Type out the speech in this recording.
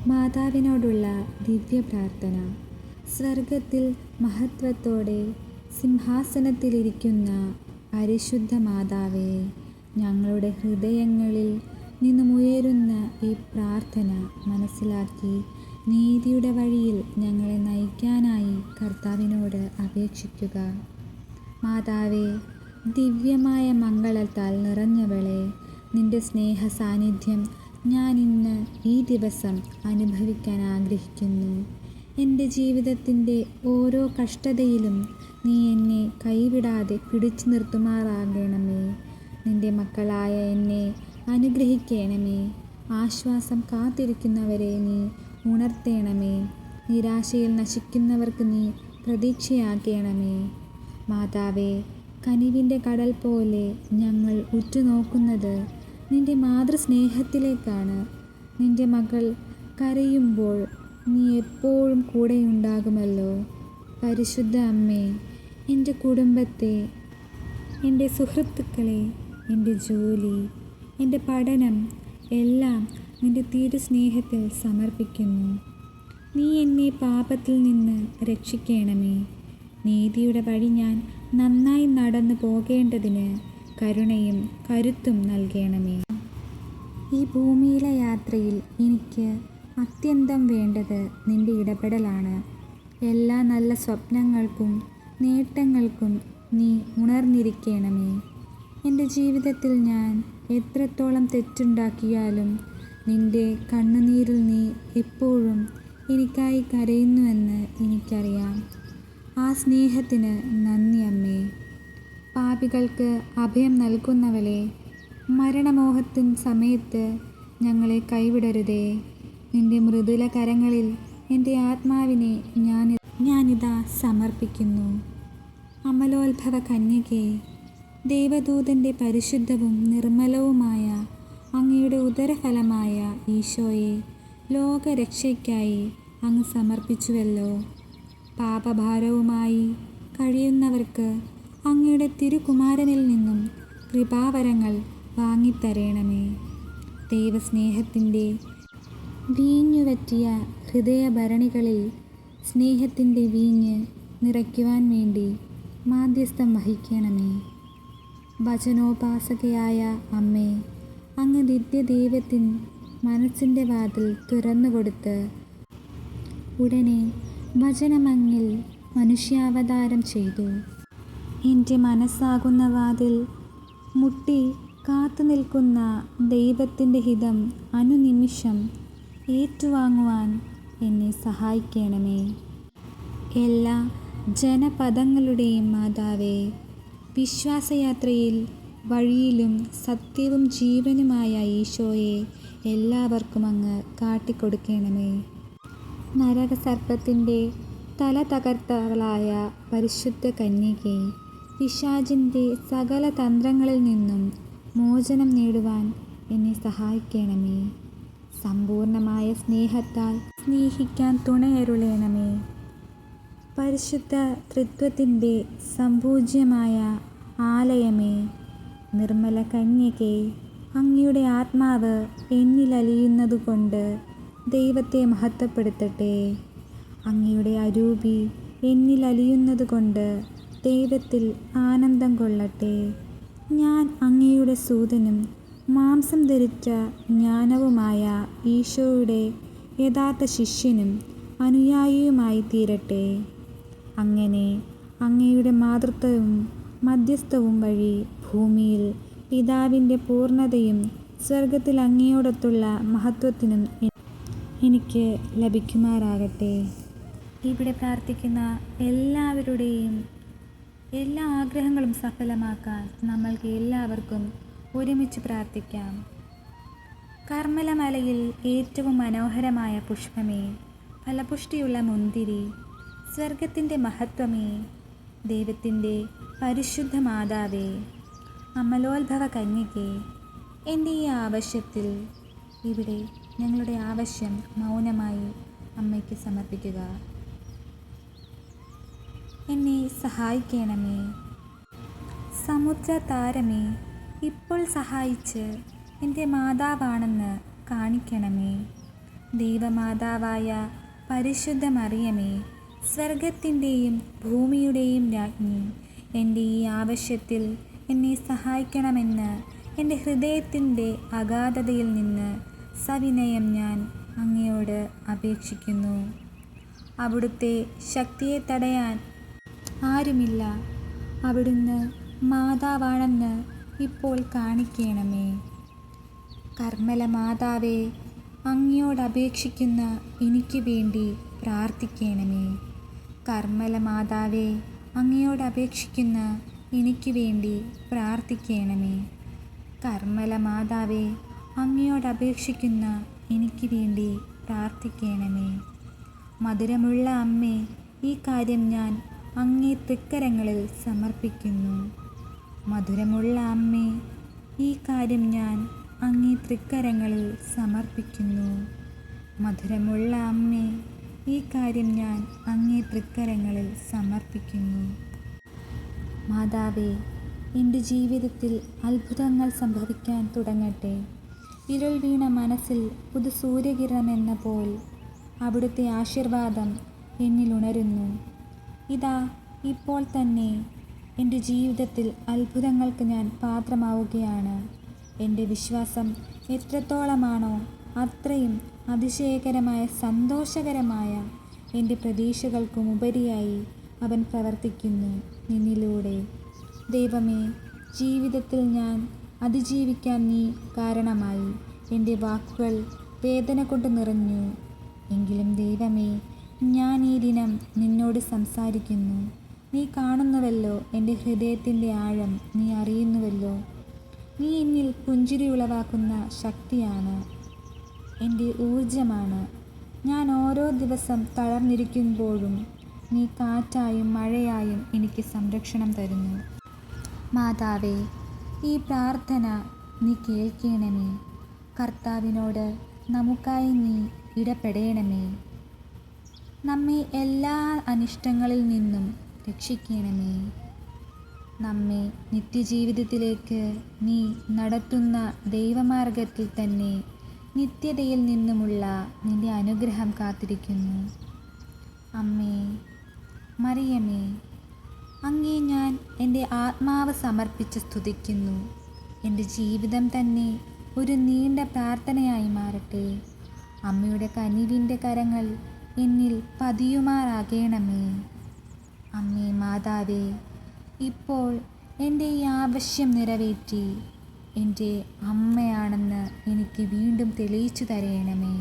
മാതാവിനോടുള്ള ദിവ്യ പ്രാർത്ഥന. സ്വർഗത്തിൽ മഹത്വത്തോടെ സിംഹാസനത്തിലിരിക്കുന്ന പരിശുദ്ധ മാതാവേ, ഞങ്ങളുടെ ഹൃദയങ്ങളിൽ നിന്നുമുയരുന്ന ഈ പ്രാർത്ഥന മനസ്സിലാക്കി നീതിയുടെ വഴിയിൽ ഞങ്ങളെ നയിക്കാനായി കർത്താവിനോട് അപേക്ഷിക്കുക. മാതാവേ, ദിവ്യമായ മംഗളത്താൽ നിറഞ്ഞവളെ, നിന്റെ സ്നേഹ സാന്നിധ്യം ഞാൻ ഇന്ന് ഈ ദിവസം അനുഭവിക്കാൻ ആഗ്രഹിക്കുന്നു. എൻ്റെ ജീവിതത്തിൻ്റെ ഓരോ കഷ്ടതയിലും നീ എന്നെ കൈവിടാതെ പിടിച്ചു നിർത്തുമാറാകണമേ. നിന്റെ മക്കളായ എന്നെ അനുഗ്രഹിക്കണമേ. ആശ്വാസം കാത്തിരിക്കുന്നവരെ നീ ഉണർത്തേണമേ. നിരാശയിൽ നശിക്കുന്നവർക്ക് നീ പ്രതീക്ഷയാക്കണമേ. മാതാവേ, കനിവിൻ്റെ കടൽ പോലെ ഞങ്ങൾ ഉറ്റുനോക്കുന്നത് നിന്റെ മാതൃസ്നേഹത്തിലേക്കാണ്. നിന്റെ മകൾ കരയുമ്പോൾ നീ എപ്പോഴും കൂടെയുണ്ടാകുമല്ലോ. പരിശുദ്ധ അമ്മേ, എൻ്റെ കുടുംബത്തെ, എൻ്റെ സുഹൃത്തുക്കളെ, എൻ്റെ ജോലി, എൻ്റെ പഠനം എല്ലാം നിന്റെ തിരുസ്നേഹത്തിൽ സമർപ്പിക്കുന്നു. നീ എന്നെ പാപത്തിൽ നിന്ന് രക്ഷിക്കണമേ. നീതിയുടെ വഴി ഞാൻ നന്നായി നടന്നു പോകേണ്ടതിന് കരുണയും കരുത്തും നൽകണമേ. ഈ ഭൂമിയിലെ യാത്രയിൽ എനിക്ക് അത്യന്തം വേണ്ടത് നിന്റെ ഇടപെടലാണ്. എല്ലാ നല്ല സ്വപ്നങ്ങൾക്കും നേട്ടങ്ങൾക്കും നീ ഉണർന്നിരിക്കണമേ. എൻ്റെ ജീവിതത്തിൽ ഞാൻ എത്രത്തോളം തെറ്റുണ്ടാക്കിയാലും നിന്റെ കണ്ണുനീരിൽ നീ എപ്പോഴും എനിക്കായി കരയുന്നുവെന്ന് എനിക്കറിയാം. ആ സ്നേഹത്തിന് നന്ദി അമ്മേ. പാപികൾക്ക് അഭയം നൽകുന്നവളെ, മരണമോഹത്തിൻ സമയത്ത് ഞങ്ങളെ കൈവിടരുതേ. നിന്റെ മൃദുല കരങ്ങളിൽ എൻ്റെ ആത്മാവിനെ ഞാനിതാ സമർപ്പിക്കുന്നു. അമലോത്ഭവ കന്യകേ, ദൈവദൂതൻ്റെ പരിശുദ്ധവും നിർമ്മലവുമായ അങ്ങയുടെ ഉദരഫലമായ ഈശോയെ ലോകരക്ഷയ്ക്കായി അങ്ങ് സമർപ്പിച്ചുവല്ലോ. പാപഭാരവുമായി കഴിയുന്നവർക്ക് അങ്ങയുടെ തിരുകുമാരനിൽ നിന്നും കൃപാവരങ്ങൾ വാങ്ങിത്തരേണമേ. ദൈവസ്നേഹത്തിൻ്റെ വീഞ്ഞുവറ്റിയ ഹൃദയഭരണികളിൽ സ്നേഹത്തിൻ്റെ വീഞ്ഞ് നിറയ്ക്കുവാൻ വേണ്ടി മാധ്യസ്ഥം വഹിക്കണമേ. വചനോപാസകയായ അമ്മേ, അങ്ങ് നിത്യദൈവത്തിൻ മനസ്സിൻ്റെ വാതിൽ തുറന്നുകൊടുത്ത് ഉടനെ വചനമങ്ങിൽ മനുഷ്യാവതാരം ചെയ്തു. എൻ്റെ മനസ്സാകുന്ന വാതിൽ മുട്ടി കാത്തു നിൽക്കുന്ന ദൈവത്തിൻ്റെ ഹിതം അനുനിമിഷം ഏറ്റുവാങ്ങുവാൻ എന്നെ സഹായിക്കണമേ. എല്ലാ ജനപദങ്ങളുടെയും മാതാവേ, വിശ്വാസയാത്രയിൽ വഴിയിലും സത്യവും ജീവനുമായ ഈശോയെ എല്ലാവർക്കും അങ്ങ് കാട്ടിക്കൊടുക്കണമേ. നരകസർപ്പത്തിൻ്റെ തല തകർത്തവളായ പരിശുദ്ധ കന്യകേ, പിശാചിൻ്റെ സകല തന്ത്രങ്ങളിൽ നിന്നും മോചനം നേടുവാൻ എന്നെ സഹായിക്കണമേ. സമ്പൂർണമായ സ്നേഹത്താൽ സ്നേഹിക്കാൻ തുണയരുളേണമേ. പരിശുദ്ധ ത്രിത്വത്തിൻ്റെ സംപൂജ്യമായ ആലയമേ, നിർമ്മല കന്യകേ, അങ്ങയുടെ ആത്മാവ് എന്നിലലിയുന്നതുകൊണ്ട് ദൈവത്തെ മഹത്വപ്പെടുത്തട്ടെ. അങ്ങയുടെ അരൂപി എന്നിലലിയുന്നതുകൊണ്ട് ദൈവത്തിൽ ആനന്ദം കൊള്ളട്ടെ. ഞാൻ അങ്ങയുടെ സൂതനും മാംസം ധരിച്ച ജ്ഞാനവുമായ ഈശോയുടെ യഥാർത്ഥ ശിഷ്യനും അനുയായിയുമായി തീരട്ടെ. അങ്ങനെ അങ്ങയുടെ മാതൃത്വവും മധ്യസ്ഥവും വഴി ഭൂമിയിൽ പിതാവിൻ്റെ പൂർണ്ണതയും സ്വർഗത്തിൽ അങ്ങയോടൊത്തുള്ള മഹത്വത്തിനും എനിക്ക് ലഭിക്കുമാറാകട്ടെ. ഇവിടെ പ്രാർത്ഥിക്കുന്ന എല്ലാവരുടെയും എല്ലാ ആഗ്രഹങ്ങളും സഫലമാക്കാൻ നമ്മൾക്ക് എല്ലാവർക്കും ഒരുമിച്ച് പ്രാർത്ഥിക്കാം. കർമ്മലമലയിൽ ഏറ്റവും മനോഹരമായ പുഷ്പമേ, ഫലപുഷ്ടിയുള്ള മുന്തിരി, സ്വർഗത്തിൻ്റെ മഹത്വമേ, ദൈവത്തിൻ്റെ പരിശുദ്ധ മാതാവേ, അമലോത്ഭവ കന്യകേ, എൻ്റെ ഈ ആവശ്യത്തിൽ ഇവിടെ ഞങ്ങളുടെ ആവശ്യം മൗനമായി അമ്മയ്ക്ക് സമർപ്പിക്കുക. എന്നെ സഹായിക്കണമേ. സമുദ്ര താരമേ, ഇപ്പോൾ സഹായിച്ച് എൻ്റെ മാതാവാണെന്ന് കാണിക്കണമേ. ദൈവമാതാവായ പരിശുദ്ധ മറിയമേ, സ്വർഗത്തിൻ്റെയും ഭൂമിയുടെയും രാജ്ഞി, എൻ്റെ ഈ ആവശ്യത്തിൽ എന്നെ സഹായിക്കണമെന്ന് എൻ്റെ ഹൃദയത്തിൻ്റെ അഗാധതയിൽ നിന്ന് സവിനയം ഞാൻ അങ്ങയോട് അപേക്ഷിക്കുന്നു. അവിടുത്തെ ശക്തിയെ തടയാൻ ആരുമില്ല. അവിടുന്ന് മാതാവാണെന്ന് ഇപ്പോൾ കാണിക്കണമേ. കർമ്മല മാതാവേ, അങ്ങയോടപേക്ഷിക്കുന്ന എനിക്ക് വേണ്ടി പ്രാർത്ഥിക്കണമേ. കർമ്മല മാതാവേ, അങ്ങയോടപേക്ഷിക്കുന്ന എനിക്ക് വേണ്ടി പ്രാർത്ഥിക്കണമേ. കർമ്മല മാതാവേ, അങ്ങയോടപേക്ഷിക്കുന്ന എനിക്ക് വേണ്ടി പ്രാർത്ഥിക്കണമേ. മധുരമുള്ള അമ്മേ, ഈ കാര്യം ഞാൻ അങ്ങേ തൃക്കരങ്ങളിൽ സമർപ്പിക്കുന്നു. മധുരമുള്ള അമ്മേ, ഈ കാര്യം ഞാൻ അങ്ങേ തൃക്കരങ്ങളിൽ സമർപ്പിക്കുന്നു. മധുരമുള്ള അമ്മേ, ഈ കാര്യം ഞാൻ അങ്ങേ തൃക്കരങ്ങളിൽ സമർപ്പിക്കുന്നു. മാതാവേ, എൻ്റെ ജീവിതത്തിൽ അത്ഭുതങ്ങൾ സംഭവിക്കാൻ തുടങ്ങട്ടെ. ഇരുൾ വീണ മനസ്സിൽ പുതു സൂര്യകിരണമെന്ന പോൽ അവിടുത്തെ ആശീർവാദം എന്നിൽ ഉണരുന്നു. ഇതാ, ഇപ്പോൾ തന്നെ എൻ്റെ ജീവിതത്തിൽ അത്ഭുതങ്ങൾക്ക് ഞാൻ പാത്രമാവുകയാണ്. എൻ്റെ വിശ്വാസം എത്രത്തോളമാണോ അത്രയും അതിശയകരമായ സന്തോഷകരമായ എൻ്റെ പ്രതീക്ഷകൾക്കും ഉപരിയായി അവൻ പ്രവർത്തിക്കുന്നു നിന്നിലൂടെ. ദൈവമേ, ജീവിതത്തിൽ ഞാൻ അതിജീവിക്കാൻ നീ കാരണമായി. എൻ്റെ വാക്കുകൾ വേദന കൊണ്ട് നിറഞ്ഞു. എങ്കിലും ദൈവമേ, ഞാൻ ഈ ദിനം നിന്നോട് സംസാരിക്കുന്നു. നീ കാണുന്നുവല്ലോ എൻ്റെ ഹൃദയത്തിൻ്റെ ആഴം, നീ അറിയുന്നുവല്ലോ. നീ എന്നിൽ പുഞ്ചിരി ഉളവാക്കുന്ന ശക്തിയാണ്, എൻ്റെ ഊർജമാണ്. ഞാൻ ഓരോ ദിവസം തളർന്നിരിക്കുമ്പോഴും നീ കാറ്റായും മഴയായും എനിക്ക് സംരക്ഷണം തരുന്നു. മാതാവേ, ഈ പ്രാർത്ഥന നീ കേൾക്കണമേ. കർത്താവിനോട് നമുക്കായി നീ ഇടപെടണമേ. നമ്മെ എല്ലാ അനിഷ്ടങ്ങളിൽ നിന്നും രക്ഷിക്കണമേ. നമ്മെ നിത്യജീവിതത്തിലേക്ക് നീ നടത്തുന്ന ദൈവമാർഗത്തിൽ തന്നെ നിത്യതയിൽ നിന്നുമുള്ള നിൻ്റെ അനുഗ്രഹം കാത്തിരിക്കുന്നു. അമ്മേ മറിയമേ, അങ്ങേ ഞാൻ എൻ്റെ ആത്മാവ് സമർപ്പിച്ച് സ്തുതിക്കുന്നു. എൻ്റെ ജീവിതം തന്നെ ഒരു നീണ്ട പ്രാർത്ഥനയായി മാറട്ടെ. അമ്മയുടെ കനിവിൻ്റെ കരങ്ങൾ എന്നിൽ പതിയുമാറാകണമേ. അമ്മേ മാതാവേ, ഇപ്പോൾ എൻ്റെ ഈ ആവശ്യം നിറവേറ്റി എൻ്റെ അമ്മയാണെന്ന് എനിക്ക് വീണ്ടും തെളിയിച്ചു തരയണമേ.